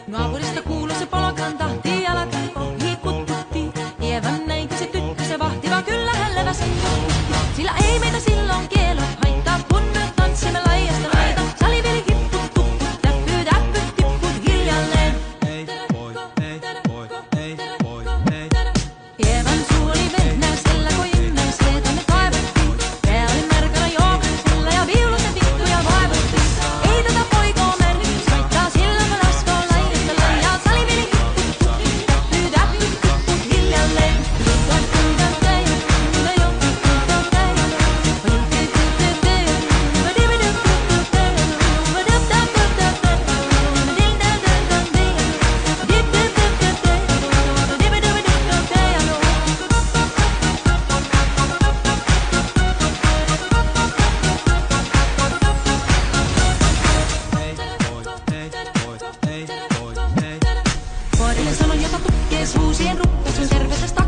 Naapurista kuului se polkan tahti, jalkani ohi kuttutti. Ievän näinkö se tyttö, se vahtiva kyllä hän leväsi kuttutti. Sillä ei meitä silloin kielot haittaa, kun me tanssimme laidasta laitaan. Saliveli hipput, tupput, täppyt, äppyt, tipput hiljalleen. Ievän suu oli vehnäisellä, kun ihmeisiä tänne kaivettiin. Pää oli märkänä joogrisella ja viulusen tikkuja vaivuttiin. Ei tätä poikoo merkitys haittaa, silloin kun laskoo laidasta laidaan. Saliveli hipput, tupput, täppyt, äppyt, tipput hiljalleen. Vuodelle sanon, joka tukkee suusien rukkasun terveestä